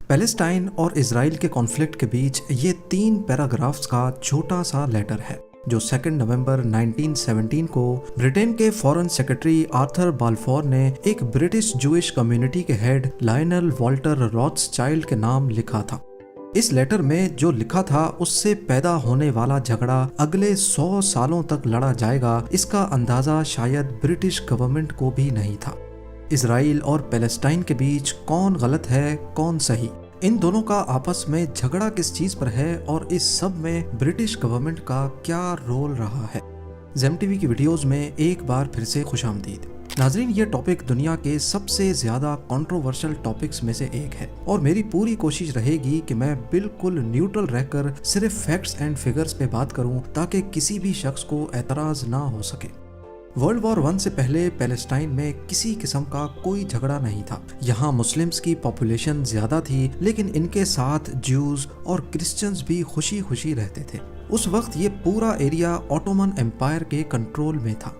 Palestine और Israel के conflict के बीच ये 3 पैराग्राफ्स का छोटा सा लेटर है जो 2 नवंबर 1917 को ब्रिटेन के फॉरेन सेक्रेटरी आर्थर बाल्फोर ने एक ब्रिटिश जूइश कम्युनिटी के हेड लायनल वॉल्टर रॉथस्चाइल्ड के नाम लिखा था। इस लेटर में जो लिखा था उससे पैदा होने वाला झगड़ा अगले 100 सालों तक लड़ा जाएगा, इसका अंदाजा शायद ब्रिटिश गवर्नमेंट को भी नहीं था। इजराइल और पैलेस्टाइन के बीच कौन गलत है कौन सही, इन दोनों का आपस में झगड़ा किस चीज पर है और इस सब में ब्रिटिश गवर्नमेंट का क्या रोल रहा है। ज़ेम टीवी की वीडियोस में एक बार फिर से खुशामदीद। नाजरीन, ये टॉपिक दुनिया के सबसे ज्यादा कंट्रोवर्शियल टॉपिक्स में से एक है और मेरी पूरी कोशिश रहेगी कि मैं बिल्कुल न्यूट्रल रहकर सिर्फ फैक्ट्स एंड फिगर्स पे बात करूं ताकि किसी भी शख्स को एतराज ना हो सके। वर्ल्ड वॉर 1 से पहले पैलेस्टाइन में किसी किस्म का कोई झगड़ा नहीं था। यहाँ मुस्लिम्स की पॉपुलेशन ज्यादा थी, लेकिन इनके साथ ज्यूज और क्रिश्चियंस भी खुशी खुशी रहते थे। उस वक्त ये पूरा एरिया ऑटोमन एम्पायर के कंट्रोल में था।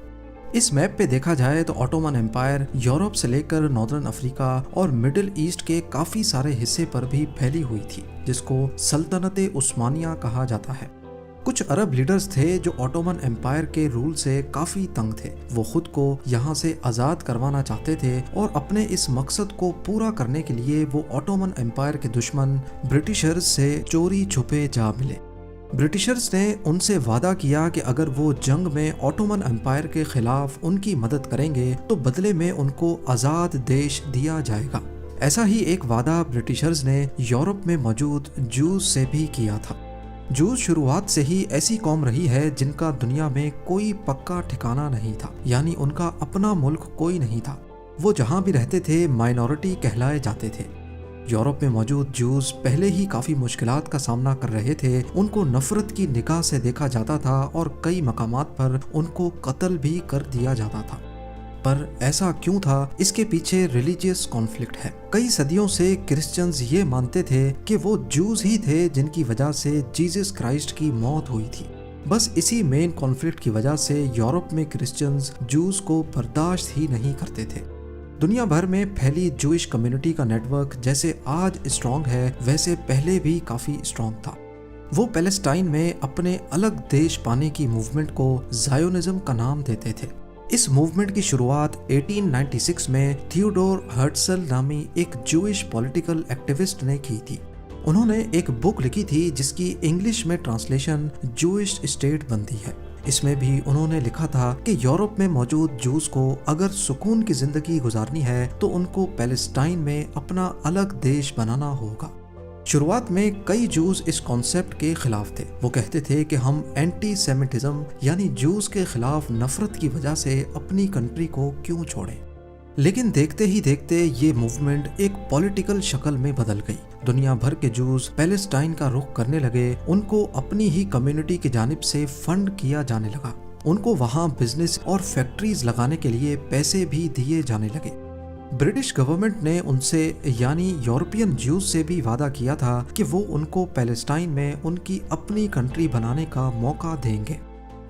इस मैप पे देखा जाए तो ऑटोमन एम्पायर यूरोप से लेकर नॉर्दर्न अफ्रीका और मिडिल ईस्ट के काफी सारे हिस्से पर भी फैली हुई थी, जिसको सल्तनत उस्मानिया कहा जाता है। कुछ अरब लीडर्स थे जो ऑटोमन एम्पायर के रूल से काफी तंग थे। वो खुद को यहाँ से आजाद करवाना चाहते थे और अपने इस मकसद को पूरा करने के लिए वो ऑटोमन एम्पायर के दुश्मन ब्रिटिशर्स से चोरी छुपे जा मिले। ब्रिटिशर्स ने उनसे वादा किया कि अगर वो जंग में ऑटोमन एम्पायर के खिलाफ उनकी मदद करेंगे तो बदले में उनको आज़ाद देश दिया जाएगा। ऐसा ही एक वादा ब्रिटिशर्स ने यूरोप में मौजूद जूज से भी किया था। जूज शुरुआत से ही ऐसी कौम रही है जिनका दुनिया में कोई पक्का ठिकाना नहीं था, यानी उनका अपना मुल्क कोई नहीं था। वो जहाँ भी रहते थे माइनॉरिटी कहलाए जाते थे। यूरोप में मौजूद जूस पहले ही काफ़ी मुश्किलात का सामना कर रहे थे। उनको नफरत की निगाह से देखा जाता था और कई मकामात पर उनको कत्ल भी कर दिया जाता था। पर ऐसा क्यों था? इसके पीछे रिलीजियस कॉन्फ्लिक्ट है। कई सदियों से क्रिश्चियंस ये मानते थे कि वो जूस ही थे जिनकी वजह से जीसस क्राइस्ट की मौत हुई थी। बस इसी मेन कॉन्फ्लिक्ट की वजह से यूरोप में क्रिश्चियंस जूस को बर्दाश्त ही नहीं करते थे। दुनिया भर में फैली जूइश कम्युनिटी का नेटवर्क जैसे आज स्ट्रॉन्ग है, वैसे पहले भी काफी स्ट्रॉन्ग था। वो पैलेस्टाइन में अपने अलग देश पाने की मूवमेंट को ज़ायोनिज्म का नाम देते थे। इस मूवमेंट की शुरुआत 1896 में थियोडोर हर्ट्सल नामी एक जूइश पॉलिटिकल एक्टिविस्ट ने की थी। उन्होंने एक बुक लिखी थी जिसकी इंग्लिश में ट्रांसलेशन जूइश स्टेट बनती है। इसमें भी उन्होंने लिखा था कि यूरोप में मौजूद जूस को अगर सुकून की जिंदगी गुजारनी है तो उनको पैलेस्टाइन में अपना अलग देश बनाना होगा। शुरुआत में कई जूस इस कॉन्सेप्ट के खिलाफ थे। वो कहते थे कि हम एंटी सेमिटिज्म यानी जूस के खिलाफ नफरत की वजह से अपनी कंट्री को क्यों छोड़ें। लेकिन देखते ही देखते ये मूवमेंट एक पॉलिटिकल शक्ल में बदल गई। दुनिया भर के जूस पैलेस्टाइन का रुख करने लगे। उनको अपनी ही कम्युनिटी की जानिब से फंड किया जाने लगा। उनको वहाँ बिजनेस और फैक्ट्रीज लगाने के लिए पैसे भी दिए जाने लगे। ब्रिटिश गवर्नमेंट ने उनसे यानी यूरोपियन जूस से भी वादा किया था कि वो उनको पैलेस्टाइन में उनकी अपनी कंट्री बनाने का मौका देंगे।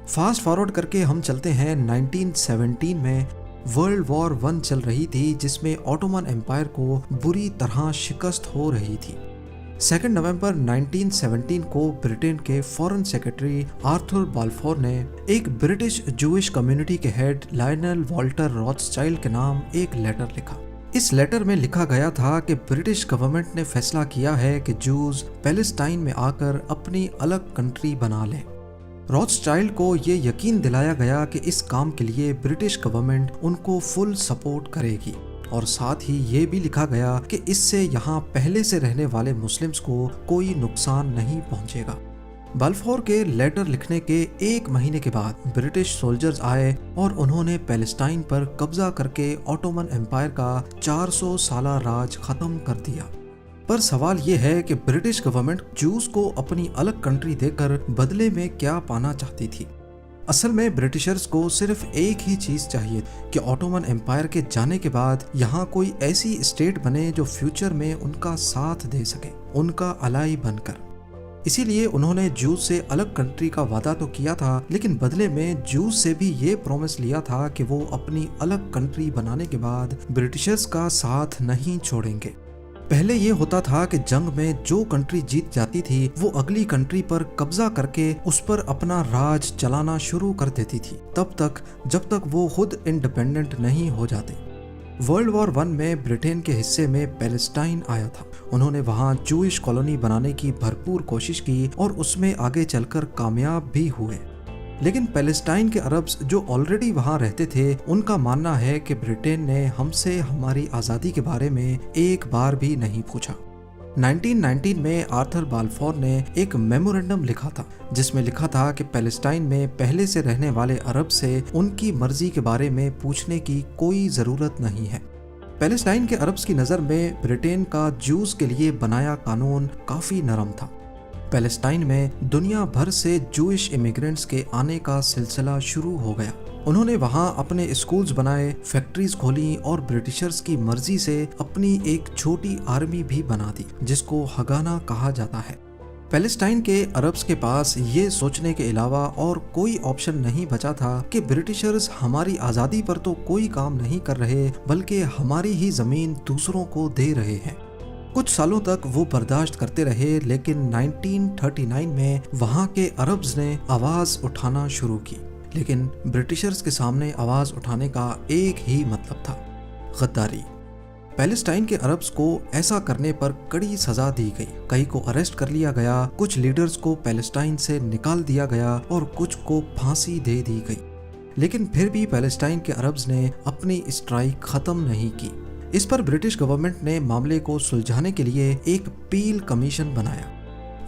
फास्ट फॉरवर्ड करके हम चलते हैं 1917 में। वर्ल्ड वॉर 1 चल रही थी जिसमें ऑटोमन एम्पायर को बुरी तरह शिकस्त हो रही थी। 2 नवंबर 1917 को ब्रिटेन के फॉरेन सेक्रेटरी आर्थर बाल्फोर ने एक ब्रिटिश जूइश कम्युनिटी के हेड लायनल वॉल्टर रॉथस्चाइल्ड के नाम एक लेटर लिखा। इस लेटर में लिखा गया था कि ब्रिटिश गवर्नमेंट ने फैसला किया है कि जूस पैलेस्टाइन में आकर अपनी अलग कंट्री बना लें। रॉथस्चाइल्ड को ये यकीन दिलाया गया कि इस काम के लिए ब्रिटिश गवर्नमेंट उनको फुल सपोर्ट करेगी और साथ ही ये भी लिखा गया कि इससे यहाँ पहले से रहने वाले मुस्लिम्स को कोई नुकसान नहीं पहुँचेगा। बाल्फोर के लेटर लिखने के 1 महीने के बाद ब्रिटिश सोल्जर्स आए और उन्होंने पैलेस्टाइन पर कब्जा करके ऑटोमन एम्पायर का 400 साला राज खत्म कर दिया। पर सवाल ये है कि ब्रिटिश गवर्नमेंट जूस को अपनी अलग कंट्री देकर बदले में क्या पाना चाहती थी। असल में ब्रिटिशर्स को सिर्फ एक ही चीज चाहिए कि ऑटोमन एम्पायर के जाने के बाद यहाँ कोई ऐसी स्टेट बने जो फ्यूचर में उनका साथ दे सके, उनका अलाई बनकर। इसीलिए उन्होंने जूस से अलग कंट्री का वादा तो किया था, लेकिन बदले में जूस से भी ये प्रॉमिस लिया था कि वो अपनी अलग कंट्री बनाने के बाद ब्रिटिशर्स का साथ नहीं छोड़ेंगे। پہلے یہ ہوتا تھا کہ جنگ میں جو کنٹری جیت جاتی تھی وہ اگلی کنٹری پر قبضہ کر کے اس پر اپنا راج چلانا شروع کر دیتی تھی، تب تک جب تک وہ خود انڈیپینڈنٹ نہیں ہو جاتے۔ ورلڈ وار 1 میں برٹین کے حصے میں پیلسٹائن آیا تھا۔ انہوں نے وہاں جوئش کالونی بنانے کی بھرپور کوشش کی اور اس میں آگے چل کر کامیاب بھی ہوئے، لیکن پیلسٹائن کے عربز جو آلریڈی وہاں رہتے تھے ان کا ماننا ہے کہ برٹین نے ہم سے ہماری آزادی کے بارے میں ایک بار بھی نہیں پوچھا۔ 1919 میں آرتھر بالفور نے ایک میمورنڈم لکھا تھا جس میں لکھا تھا کہ پیلسٹائن میں پہلے سے رہنے والے عرب سے ان کی مرضی کے بارے میں پوچھنے کی کوئی ضرورت نہیں ہے۔ پیلسٹائن کے عربز کی نظر میں برٹین کا جوز کے لیے بنایا قانون کافی نرم تھا۔ پیلسٹائن میں دنیا بھر سے جوئش امیگرنٹس کے آنے کا سلسلہ شروع ہو گیا۔ انہوں نے وہاں اپنے اسکولز بنائے، فیکٹریز کھولیں اور برٹشرز کی مرضی سے اپنی ایک چھوٹی آرمی بھی بنا دی جس کو ہگانا کہا جاتا ہے۔ پیلسٹائن کے عربز کے پاس یہ سوچنے کے علاوہ اور کوئی آپشن نہیں بچا تھا کہ برٹشرز ہماری آزادی پر تو کوئی کام نہیں کر رہے بلکہ ہماری ہی زمین دوسروں کو دے رہے ہیں۔ کچھ سالوں تک وہ برداشت کرتے رہے، لیکن 1939 میں وہاں کے عربز نے آواز اٹھانا شروع کی، لیکن برٹشرز کے سامنے آواز اٹھانے کا ایک ہی مطلب تھا: غداری۔ پیلسٹائن کے عربز کو ایسا کرنے پر کڑی سزا دی گئی، کئی کو اریسٹ کر لیا گیا، کچھ لیڈرز کو پیلسٹائن سے نکال دیا گیا اور کچھ کو پھانسی دے دی گئی، لیکن پھر بھی پیلسٹائن کے عربز نے اپنی اسٹرائک ختم نہیں کی۔ اس پر برٹش گورنمنٹ نے معاملے کو سلجھانے کے لیے ایک پیل کمیشن بنایا۔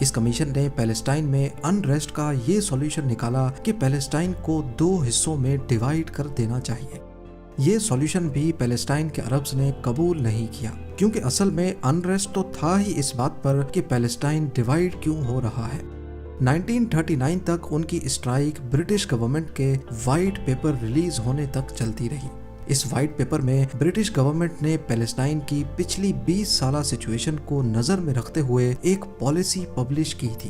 اس کمیشن نے پیلسٹائن میں انریسٹ کا یہ سولوشن نکالا کہ پیلسٹائن کو 2 حصوں میں ڈیوائیڈ کر دینا چاہیے۔ یہ سولوشن بھی پیلسٹائن کے عربز نے قبول نہیں کیا، کیونکہ اصل میں انریسٹ تو تھا ہی اس بات پر کہ پیلسٹائن ڈیوائیڈ کیوں ہو رہا ہے۔ 1939 تک ان کی اسٹرائک برٹش گورنمنٹ کے وائٹ پیپر ریلیز ہونے تک چلتی رہی۔ اس وائٹ پیپر میں برٹش گورنمنٹ نے پیلسٹائن کی پچھلی 20 سالہ سچویشن کو نظر میں رکھتے ہوئے ایک پالیسی پبلش کی تھی۔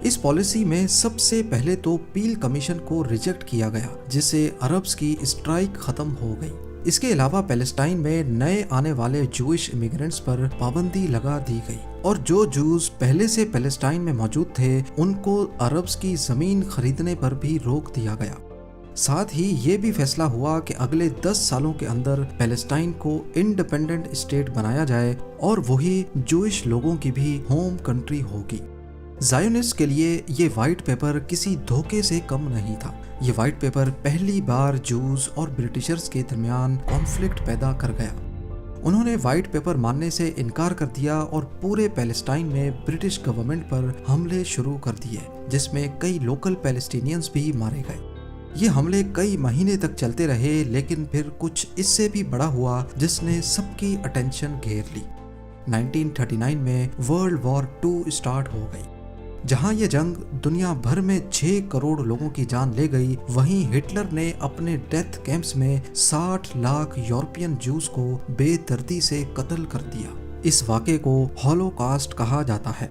اس پالیسی میں سب سے پہلے تو پیل کمیشن کو ریجیکٹ کیا گیا، جس سے عربز کی اسٹرائک ختم ہو گئی۔ اس کے علاوہ پیلسٹائن میں نئے آنے والے جوئش امیگرنٹس پر پابندی لگا دی گئی، اور جو جوز پہلے سے پیلسٹائن میں موجود تھے ان کو عربز کی زمین خریدنے پر بھی روک دیا گیا۔ ساتھ ہی یہ بھی فیصلہ ہوا کہ اگلے 10 سالوں کے اندر پیلسٹائن کو انڈیپینڈنٹ اسٹیٹ بنایا جائے اور وہی جوئش لوگوں کی بھی ہوم کنٹری ہوگی۔ زائونسٹ کے لیے یہ وائٹ پیپر کسی دھوکے سے کم نہیں تھا۔ یہ وائٹ پیپر پہلی بار جوز اور برٹشرز کے درمیان کانفلکٹ پیدا کر گیا۔ انہوں نے وائٹ پیپر ماننے سے انکار کر دیا اور پورے پیلسٹائن میں برٹش گورنمنٹ پر حملے شروع کر دیے، جس میں کئی لوکل پیلسٹینینز بھی مارے گئے۔ یہ حملے کئی مہینے تک چلتے رہے، لیکن پھر کچھ اس سے بھی بڑا ہوا جس نے سب کی اٹینشن گھیر لی۔ 1939 میں ورلڈ وار 2 اسٹارٹ ہو گئی۔ جہاں یہ جنگ دنیا بھر میں 6 کروڑ لوگوں کی جان لے گئی، وہیں ہٹلر نے اپنے ڈیتھ کیمپس میں 60 لاکھ یورپین جوز کو بے دردی سے قتل کر دیا۔ اس واقعے کو ہولو کاسٹ کہا جاتا ہے۔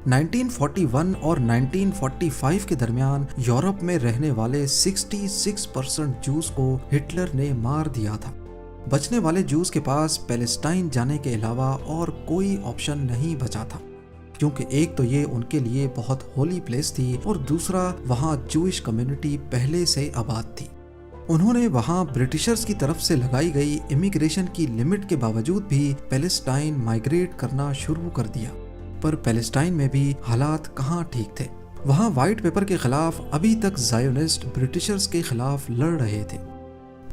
1941 اور 1945 کے درمیان یورپ میں رہنے والے 66% جوز کو ہٹلر نے مار دیا تھا۔ بچنے والے جوز کے پاس پیلسٹائن جانے کے علاوہ اور کوئی آپشن نہیں بچا تھا، کیونکہ ایک تو یہ ان کے لیے بہت ہولی پلیس تھی اور دوسرا وہاں جوئش کمیونٹی پہلے سے آباد تھی۔ انہوں نے وہاں برٹشرز کی طرف سے لگائی گئی امیگریشن کی لمٹ کے باوجود بھی پیلسٹائن مائیگریٹ کرنا شروع کر دیا، پر پیلسٹائن میں بھی حالات کہاں ٹھیک تھے۔ وہاں وائٹ پیپر کے خلاف ابھی تک زائونسٹ برٹشرز کے خلاف لڑ رہے تھے۔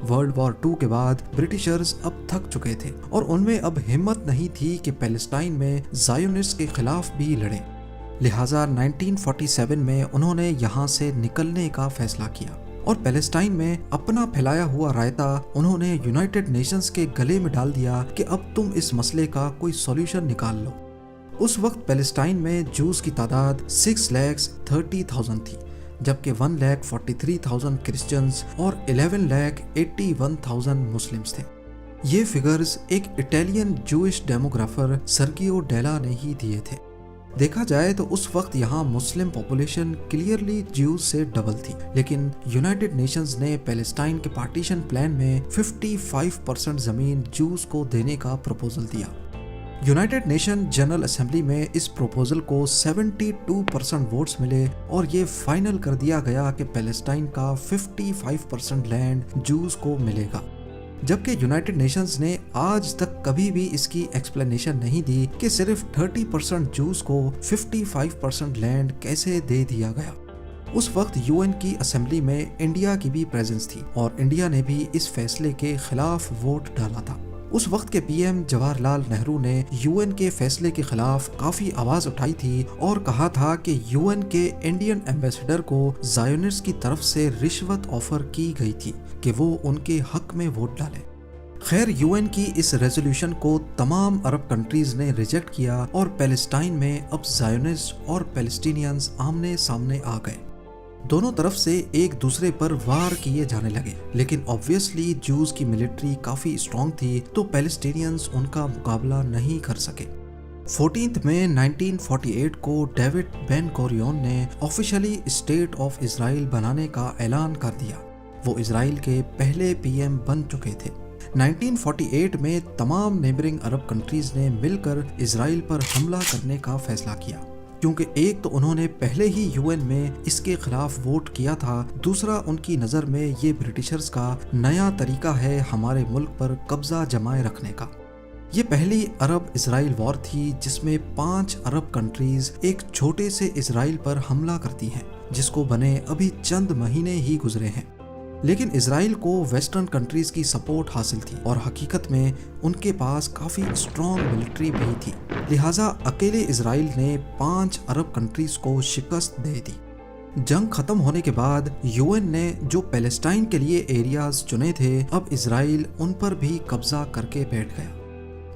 ورلڈ وار 2 کے بعد برٹشرز اب تھک چکے تھے اور ان میں اب ہمت نہیں تھی کہ پیلسٹائن میں زائونسٹ کے خلاف بھی لڑیں، لہٰذا 1947 میں انہوں نے یہاں سے نکلنے کا فیصلہ کیا اور پیلسٹائن میں اپنا پھیلایا ہوا رائتا انہوں نے یونائٹڈ نیشنز کے گلے میں ڈال دیا کہ اب تم اس مسئلے کا کوئی سولوشن نکال لو۔ اس وقت پیلسٹائن میں جوز کی تعداد 6,30,000 تھی، جبکہ 1,43,000 کرسچنز اور 11,81,000 مسلمز تھے۔ یہ فگرز ایک اٹیلین جوئش ڈیموگرافر سرگیو ڈیلا نے ہی دیے تھے۔ دیکھا جائے تو اس وقت یہاں مسلم پاپولیشن کلیئرلی جیوز سے ڈبل تھی، لیکن یونائٹڈ نیشنز نے پیلسٹائن کے پارٹیشن پلان میں 55% زمین جوز کو دینے کا پروپوزل دیا۔ यूनाइटेड नेशन जनरल असेंबली में इस प्रोपोजल को 72% वोट्स मिले और ये फाइनल कर दिया गया कि पैलेस्टाइन का 55% लैंड जूस को मिलेगा। जबकि यूनाइटेड नेशंस ने आज तक कभी भी इसकी एक्सप्लेनेशन नहीं दी कि सिर्फ 30% जूस को 55% लैंड कैसे दे दिया गया। उस वक्त यूएन की असेंबली में इंडिया की भी प्रेजेंस थी और इंडिया ने भी इस फैसले के खिलाफ वोट डाला था। उस वक्त के पीएम जवाहरलाल नेहरू ने यूएन के फैसले के खिलाफ काफी आवाज उठाई थी और कहा था कि यूएन के इंडियन एम्बेसडर को ज़ायोनिस्ट की तरफ से रिश्वत ऑफर की गई थी कि वो उनके हक में वोट डालें। खैर, यूएन की इस रेजोल्यूशन को तमाम अरब कंट्रीज ने रिजेक्ट किया और पैलेस्टाइन में अब ज़ायोनिस्ट और पैलेस्टीनियंस आमने सामने आ गए। दोनों तरफ से एक दूसरे पर वार किए जाने लगे, लेकिन ऑब्वियसली जूस की मिलिट्री काफी स्ट्रॉन्ग थी तो पैलेस्टीनियंस उनका मुकाबला नहीं कर सके। 14 मई 1948 को डेविड बेन गोरियन ने ऑफिशियली स्टेट ऑफ इजराइल बनाने का ऐलान कर दिया। वो इजराइल के पहले पीएम बन चुके थे। 1948 में तमाम नेबरिंग अरब कंट्रीज ने मिलकर इजराइल पर हमला करने का फैसला किया, क्योंकि एक तो उन्होंने पहले ही यूएन में इसके खिलाफ वोट किया था, दूसरा उनकी नज़र में ये ब्रिटिशर्स का नया तरीका है हमारे मुल्क पर कब्जा जमाए रखने का। ये पहली अरब इजराइल वॉर थी जिसमें 5 अरब कंट्रीज एक छोटे से इजराइल पर हमला करती हैं, जिसको बने अभी चंद महीने ही गुजरे हैं। लेकिन इजराइल को वेस्टर्न कंट्रीज की सपोर्ट हासिल थी और हकीकत में उनके पास काफ़ी स्ट्रॉन्ग मिलिट्री भी थी, लिहाजा अकेले इजराइल ने 5 अरब कंट्रीज को शिकस्त दे दी। जंग खत्म होने के बाद यूएन ने जो पैलेस्टाइन के लिए एरियाज चुने थे, अब इजराइल उन पर भी कब्जा करके बैठ गया।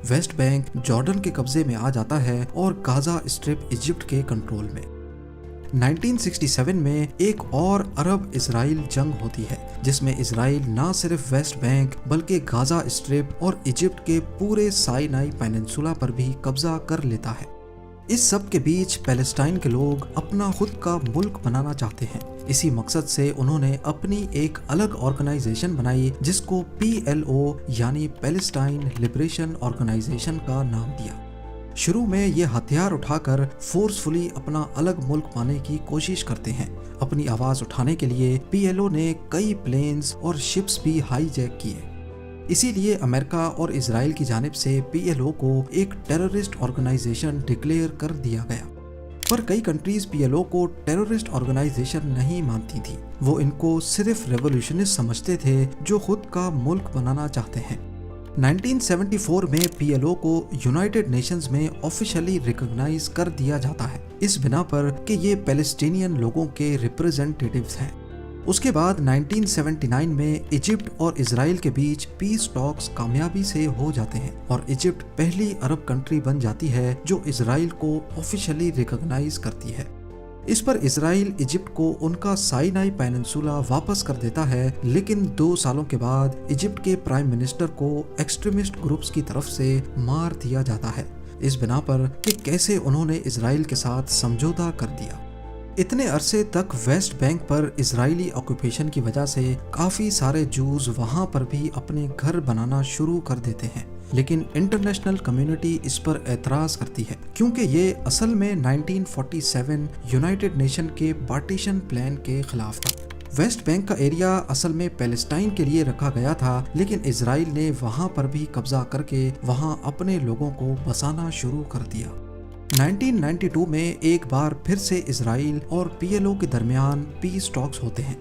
वेस्ट बैंक जॉर्डन के कब्जे में आ जाता है और गाजा स्ट्रिप इजिप्ट के कंट्रोल में। 1967 में एक और अरब इजराइल जंग होती है, जिसमें इजराइल ना सिर्फ वेस्ट बैंक बल्कि गाजा स्ट्रिप और इजिप्ट के पूरे साइनाई पेनिनसुला पर भी कब्जा कर लेता है। इस सब के बीच पैलेस्टाइन के लोग अपना खुद का मुल्क बनाना चाहते हैं। इसी मकसद से उन्होंने अपनी एक अलग ऑर्गेनाइजेशन बनाई जिसको PLO यानी पैलेस्टाइन लिबरेशन ऑर्गेनाइजेशन का नाम दिया। शुरू में ये हथियार उठाकर फोर्सफुली अपना अलग मुल्क पाने की कोशिश करते हैं। अपनी आवाज उठाने के लिए PLO ने कई प्लेन्स और शिप्स भी हाईजैक किए। इसीलिए अमेरिका और इजराइल की जानिब से PLO को एक टेररिस्ट ऑर्गेनाइजेशन डिक्लेयर कर दिया गया। पर कई कंट्रीज PLO को टेररिस्ट ऑर्गेनाइजेशन नहीं मानती थी। वो इनको सिर्फ रेवोल्यूशनिस्ट समझते थे जो खुद का मुल्क बनाना चाहते हैं। 1974 में PLO को यूनाइटेड नेशंस में ऑफिशियली रिकॉग्नाइज कर दिया जाता है, इस बिना पर कि ये पैलेस्टीनियन लोगों के रिप्रेजेंटेटिव्स हैं। उसके बाद 1979 में इजिप्ट और इजराइल के बीच पीस टॉक्स कामयाबी से हो जाते हैं और इजिप्ट पहली अरब कंट्री बन जाती है जो इजराइल को ऑफिशियली रिकॉग्नाइज करती है। इस पर इजराइल इजिप्ट को उनका साइनाई पेनिनसुला वापस कर देता है, लेकिन 2 सालों के बाद इजिप्ट के प्राइम मिनिस्टर को एक्सट्रीमिस्ट ग्रुप्स की तरफ से मार दिया जाता है, इस बिना पर कि कैसे उन्होंने इजराइल के साथ समझौता कर दिया। इतने अरसे तक वेस्ट बैंक पर इजरायली ऑक्यूपेशन की वजह से काफी सारे जूस वहां पर भी अपने घर बनाना शुरू कर देते हैं, लेकिन इंटरनेशनल कम्युनिटी इस पर एतराज करती है क्योंकि ये असल में 1947 यूनाइटेड नेशन के पार्टीशन प्लान के खिलाफ था। वेस्ट बैंक का एरिया असल में पैलेस्टाइन के लिए रखा गया था, लेकिन इजराइल ने वहां पर भी कब्जा करके वहां अपने लोगों को बसाना शुरू कर दिया। 1992 में एक बार फिर से इजराइल और PLO के दरमियान पीस टॉक्स होते हैं।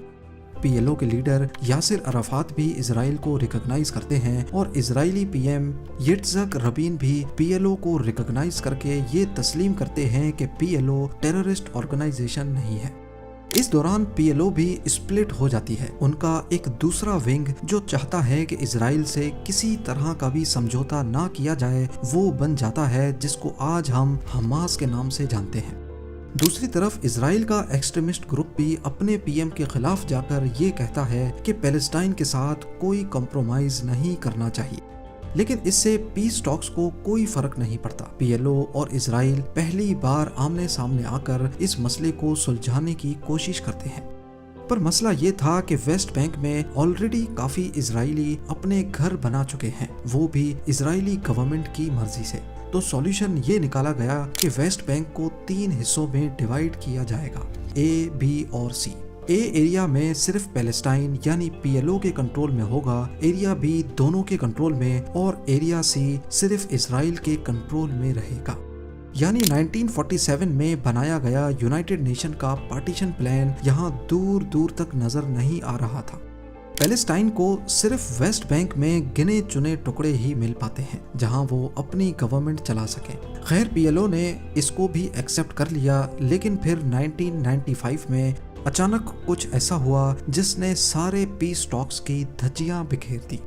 PLO के लीडर यासिर अराफात भी इजराइल को रिकॉग्नाइज करते हैं और इजरायली PM यित्ज़हक रबीन भी PLO को रिकॉग्नाइज करके ये तस्लीम करते हैं कि PLO टेररिस्ट ऑर्गेनाइजेशन नहीं है। इस दौरान PLO भी स्प्लिट हो जाती है। उनका एक दूसरा विंग जो चाहता है कि इजराइल से किसी तरह का भी समझौता ना किया जाए, वो बन जाता है जिसको आज हम हमास के नाम से जानते हैं। दूसरी तरफ इजराइल का एक्सट्रीमिस्ट ग्रुप भी अपने PM के खिलाफ जाकर ये कहता है कि पैलेस्टाइन के साथ कोई कॉम्प्रोमाइज नहीं करना चाहिए, लेकिन इससे पीस टॉक्स को कोई फर्क नहीं पड़ता। PLO और इजराइल पहली बार आमने सामने आकर इस मसले को सुलझाने की कोशिश करते हैं, पर मसला ये था कि वेस्ट बैंक में ऑलरेडी काफी इजरायली अपने घर बना चुके हैं, वो भी इजरायली गवर्नमेंट की मर्जी से। तो सॉल्यूशन ये निकाला गया कि वेस्ट बैंक को 3 हिस्सों में डिवाइड किया जाएगा, ए, बी और सी। ए एरिया में सिर्फ पैलेस्टाइन यानी PLO के कंट्रोल में होगा, एरिया बी दोनों के कंट्रोल में और एरिया सी सिर्फ इजराइल के कंट्रोल में रहेगा। यानी 1947 में बनाया गया यूनाइटेड नेशन का पार्टीशन प्लान यहाँ दूर दूर तक नजर नहीं आ रहा था। पैलेस्टाइन को सिर्फ वेस्ट बैंक में गिने चुने टुकड़े ही मिल पाते हैं जहां वो अपनी गवर्नमेंट चला सके। खैर PLO ने इसको भी एक्सेप्ट कर लिया, लेकिन फिर 1995 में अचानक कुछ ऐसा हुआ जिसने सारे पीस टॉक्स की धज्जियां बिखेर दी।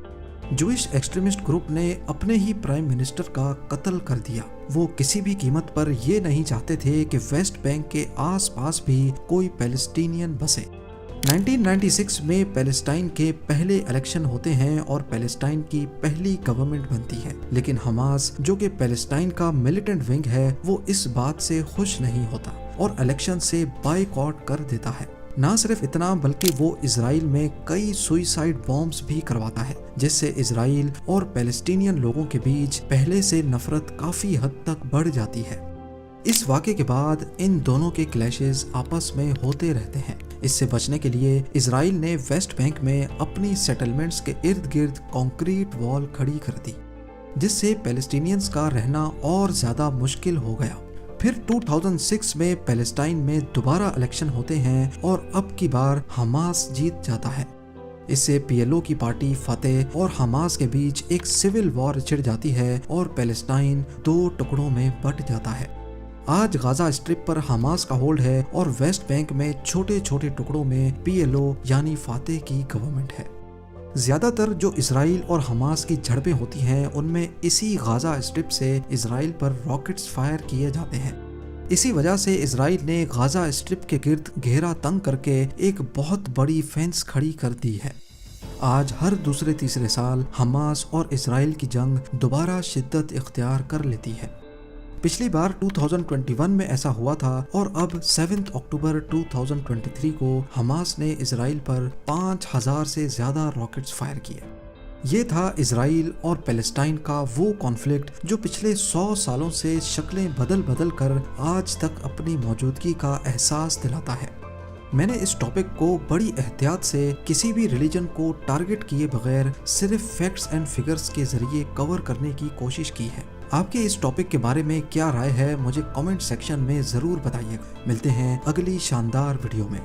जूइश एक्सट्रीमिस्ट ग्रुप ने अपने ही प्राइम मिनिस्टर का कत्ल कर दिया। वो किसी भी कीमत पर ये नहीं चाहते थे कि वेस्ट बैंक के आसपास भी कोई पैलेस्टीनियन बसे। 1996 में पैलेस्टाइन के पहले इलेक्शन होते हैं और पैलेस्टाइन की पहली गवर्नमेंट बनती है, लेकिन हमास जो कि पैलेस्टाइन का मिलिटेंट विंग है वो इस बात से खुश नहीं होता और इलेक्शन से बायकॉट कर देता है। ना सिर्फ इतना बल्कि वो इजराइल में कई सुइसाइड बॉम्ब्स भी करवाता है, जिससे इजराइल और पैलेस्टीनियन लोगों के बीच पहले से नफरत काफी हद तक बढ़ जाती है। इस वाक़े के बाद इन दोनों के क्लैशेस आपस में होते रहते हैं। इससे बचने के लिए इजराइल ने वेस्ट बैंक में अपनी सेटलमेंट्स के इर्द गिर्द कंक्रीट वॉल खड़ी कर दी, जिससे पैलेस्टीनियंस का रहना और ज्यादा मुश्किल हो गया। फिर 2006 में पैलेस्टाइन में दोबारा इलेक्शन होते हैं और अब की बार हमास जीत जाता है। इससे PLO की पार्टी फतेह और हमास के बीच एक सिविल वॉर छिड़ जाती है और पैलेस्टाइन 2 टुकड़ों में बंट जाता है। आज गाजा स्ट्रिप पर हमास का होल्ड है और वेस्ट बैंक में छोटे छोटे टुकड़ों में PLO यानी फातेह की गवर्नमेंट है। ज्यादातर जो इजराइल और हमास की झड़पें होती हैं उनमें इसी गाजा स्ट्रिप से इजराइल पर रॉकेट्स फायर किए जाते हैं। इसी वजह से इजराइल ने गाजा स्ट्रिप के गिर्द घेरा तंग करके एक बहुत बड़ी फेंस खड़ी कर दी है। आज हर दूसरे तीसरे साल हमास और इजराइल की जंग दोबारा शिद्दत इख्तियार कर लेती है। पिछली बार 2021 में ऐसा हुआ था और अब 7 अक्टूबर 2023 को हमास ने इजराइल पर 5000 से ज्यादा रॉकेट्स फायर किए। ये था इजराइल और पैलेस्टाइन का वो कॉन्फ्लिक्ट जो पिछले 100 सालों से शक्लें बदल बदल कर आज तक अपनी मौजूदगी का एहसास दिलाता है। मैंने इस टॉपिक को बड़ी एहतियात से किसी भी रिलीजन को टारगेट किए बगैर सिर्फ फैक्ट्स एंड फिगर्स के जरिए कवर करने की कोशिश की है। आपके इस टॉपिक के बारे में क्या राय है मुझे कमेंट सेक्शन में जरूर बताइएगा। मिलते हैं अगली शानदार वीडियो में।